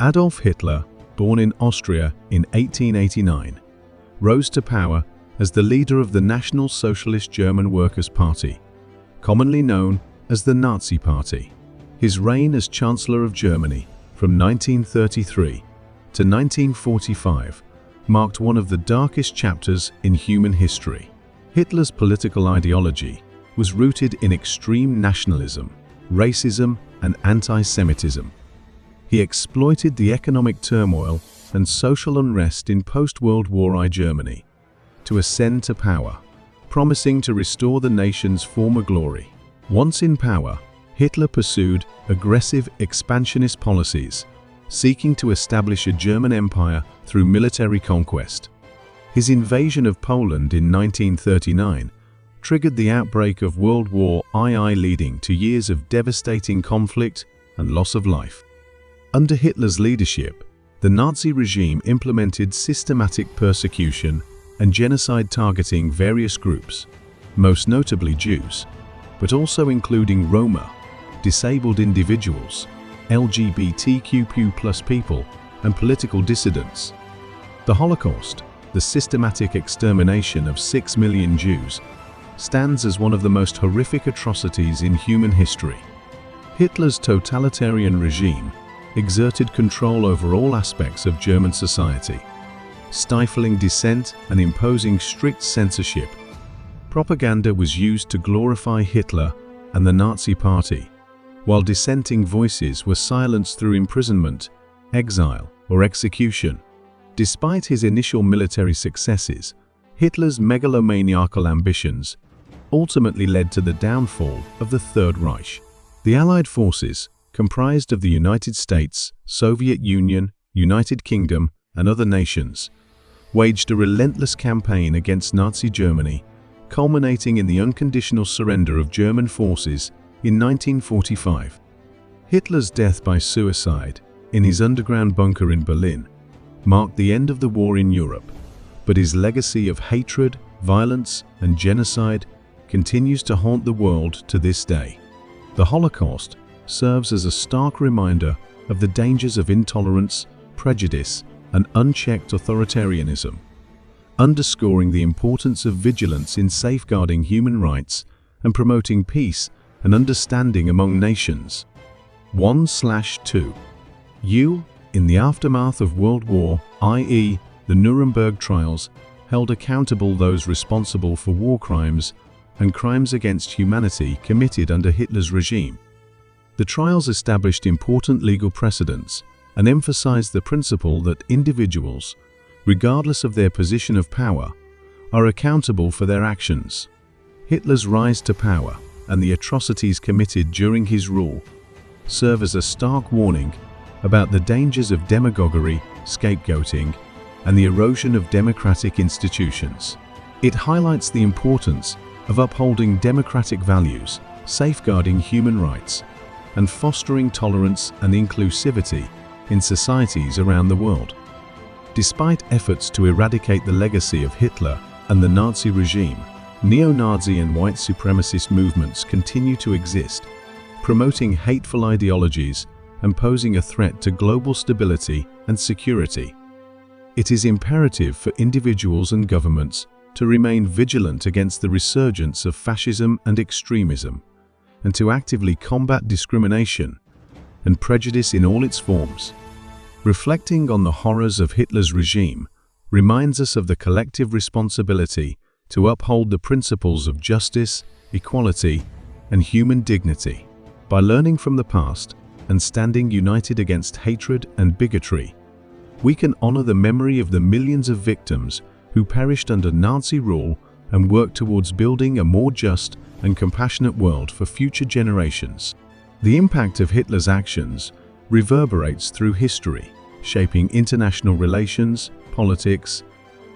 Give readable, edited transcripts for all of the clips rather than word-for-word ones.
Adolf Hitler, born in Austria in 1889, rose to power as the leader of the National Socialist German Workers' Party, commonly known as the Nazi Party. His reign as Chancellor of Germany from 1933 to 1945 marked one of the darkest chapters in human history. Hitler's political ideology was rooted in extreme nationalism, racism, and anti-Semitism. He exploited the economic turmoil and social unrest in post-World War I Germany to ascend to power, promising to restore the nation's former glory. Once in power, Hitler pursued aggressive expansionist policies, seeking to establish a German empire through military conquest. His invasion of Poland in 1939 triggered the outbreak of World War II, leading to years of devastating conflict and loss of life. Under Hitler's leadership, the Nazi regime implemented systematic persecution and genocide targeting various groups, most notably Jews, but including Roma, disabled individuals, LGBTQ+ people, and political dissidents. The Holocaust, the systematic extermination of 6 million Jews, stands as one of the most horrific atrocities in human history. Hitler's totalitarian regime exerted control over all aspects of German society, stifling dissent and imposing strict censorship. Propaganda was used to glorify Hitler and the Nazi Party, while dissenting voices were silenced through imprisonment, exile, or execution. Despite his initial military successes, Hitler's megalomaniacal ambitions ultimately led to the downfall of the Third Reich. The Allied forces, comprised of the United States, Soviet Union, United Kingdom, and other nations, waged a relentless campaign against Nazi Germany, culminating in the unconditional surrender of German forces in 1945. Hitler's death by suicide in his underground bunker in Berlin marked the end of the war in Europe, but his legacy of hatred, violence, and genocide continues to haunt the world to this day. The Holocaust serves as a stark reminder of the dangers of intolerance, prejudice, and unchecked authoritarianism, underscoring the importance of vigilance in safeguarding human rights and promoting peace and understanding among nations. 1/2. In the aftermath of World War, i.e., the Nuremberg trials, held accountable those responsible for war crimes and crimes against humanity committed under Hitler's regime. The trials established important legal precedents and emphasized the principle that individuals, regardless of their position of power, are accountable for their actions. Hitler's rise to power and the atrocities committed during his rule serve as a stark warning about the dangers of demagoguery, scapegoating, and the erosion of democratic institutions. It highlights the importance of upholding democratic values, safeguarding human rights, and fostering tolerance and inclusivity in societies around the world. Despite efforts to eradicate the legacy of Hitler and the Nazi regime, neo-Nazi and white supremacist movements continue to exist, promoting hateful ideologies and posing a threat to global stability and security. It is imperative for individuals and governments to remain vigilant against the resurgence of fascism and extremism, and to actively combat discrimination and prejudice in all its forms. Reflecting on the horrors of Hitler's regime reminds us of the collective responsibility to uphold the principles of justice, equality, and human dignity. By learning from the past and standing united against hatred and bigotry, we can honor the memory of the millions of victims who perished under Nazi rule and work towards building a more just and compassionate world for future generations. The impact of Hitler's actions reverberates through history, shaping international relations, politics,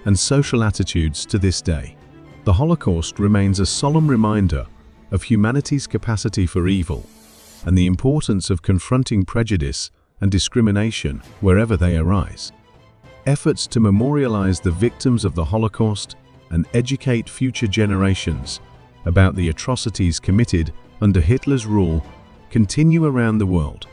and social attitudes to this day. The Holocaust remains a solemn reminder of humanity's capacity for evil and the importance of confronting prejudice and discrimination wherever they arise. Efforts to memorialize the victims of the Holocaust and educate future generations about the atrocities committed under Hitler's rule continue around the world.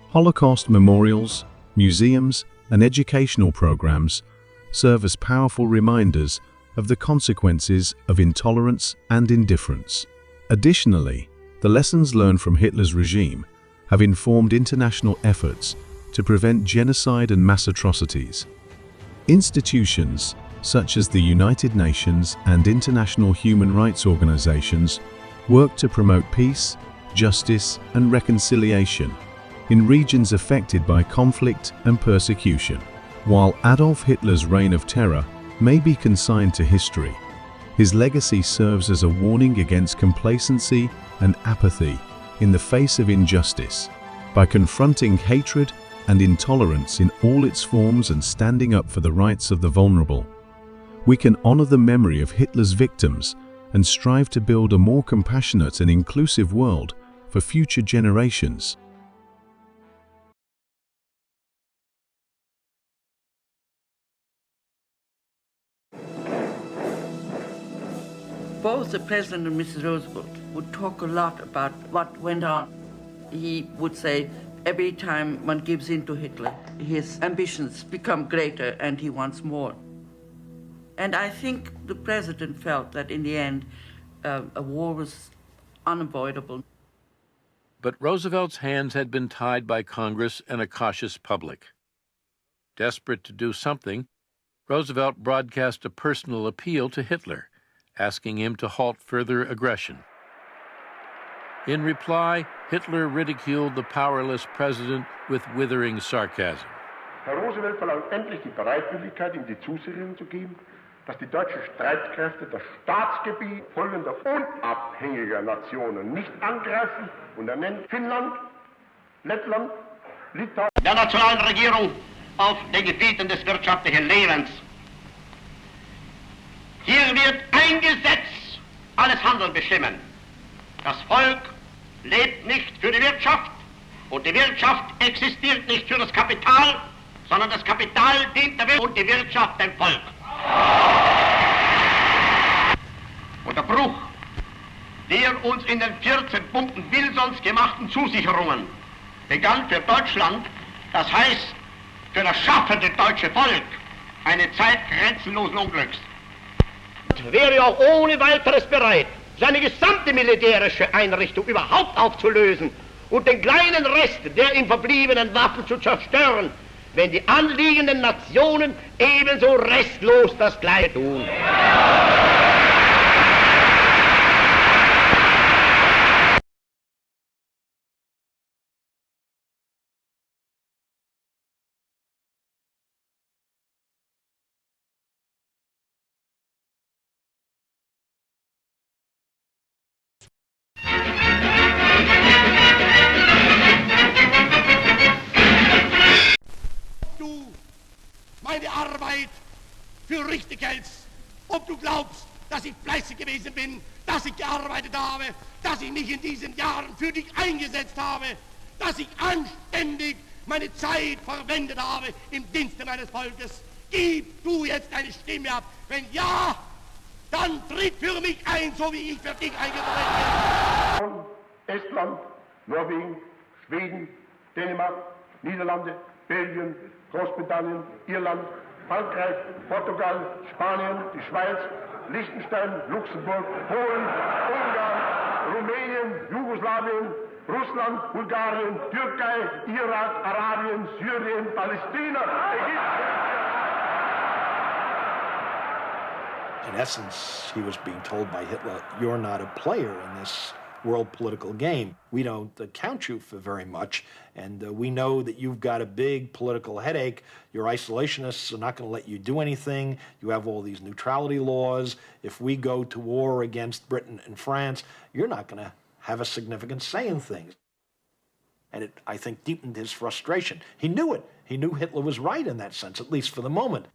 Holocaust memorials, museums, and educational programs serve as powerful reminders of the consequences of intolerance and indifference. Additionally, the lessons learned from Hitler's regime have informed international efforts to prevent genocide and mass atrocities. Institutions such as the United Nations and international human rights organizations work to promote peace, justice, and reconciliation in regions affected by conflict and persecution. While Adolf Hitler's reign of terror may be consigned to history, his legacy serves as a warning against complacency and apathy in the face of injustice. By confronting hatred and intolerance in all its forms and standing up for the rights of the vulnerable, we can honor the memory of Hitler's victims and strive to build a more compassionate and inclusive world for future generations. Both the President and Mrs. Roosevelt would talk a lot about what went on. He would say, every time one gives in to Hitler, his ambitions become greater and he wants more. And I think the President felt that in the end, a war was unavoidable. But Roosevelt's hands had been tied by Congress and a cautious public. Desperate to do something, Roosevelt broadcast a personal appeal to Hitler, asking him to halt further aggression. In reply, Hitler ridiculed the powerless president with withering sarcasm. Herr Roosevelt verlangt endlich die Bereitwilligkeit, ihm die Zusicherung zu geben, dass die deutschen Streitkräfte das Staatsgebiet folgender unabhängiger Nationen nicht angreifen, und er nennt Finnland, Lettland, Litauen. Der nationalen Regierung auf den Gebieten des wirtschaftlichen Lebens. Hier wird ein Gesetz alles Handeln bestimmen. Das Volk lebt nicht für die Wirtschaft und die Wirtschaft existiert nicht für das Kapital, sondern das Kapital dient der Wirtschaft und die Wirtschaft dem Volk. Und der Bruch der uns in den 14 Punkten Wilsons gemachten Zusicherungen begann für Deutschland, das heißt für das schaffende deutsche Volk, eine Zeit grenzenlosen Unglücks. Wäre auch ohne weiteres bereit, seine gesamte militärische Einrichtung überhaupt aufzulösen und den kleinen Rest der ihm verbliebenen Waffen zu zerstören, wenn die anliegenden Nationen ebenso restlos das Gleiche tun. Meine Arbeit für richtig hältst, ob du glaubst, dass ich fleißig gewesen bin, dass ich gearbeitet habe, dass ich mich in diesen Jahren für dich eingesetzt habe, dass ich anständig meine Zeit verwendet habe im Dienste meines Volkes. Gib du jetzt deine Stimme ab. Wenn ja, dann tritt für mich ein, so wie ich für dich eingetreten bin. Estland, Norwegen, Schweden, Dänemark, Niederlande, Belgien, Großbritannien, Irland, Frankreich, Portugal, Spanien, die Schweiz, Liechtenstein, Luxemburg, Polen, Ungarn, Rumänien, Jugoslawien, Russland, Bulgarien, Türkei, Irak, Arabien, Syrien, Palästina, Ägypten. In essence, he was being told by Hitler, you're not a player in this world political game. We don't count you for very much, and we know that you've got a big political headache. Your isolationists are not going to let you do anything. You have all these neutrality laws. If we go to war against Britain and France, you're not going to have a significant say in things. And it, I think, deepened his frustration. He knew it. He knew Hitler was right in that sense, at least for the moment.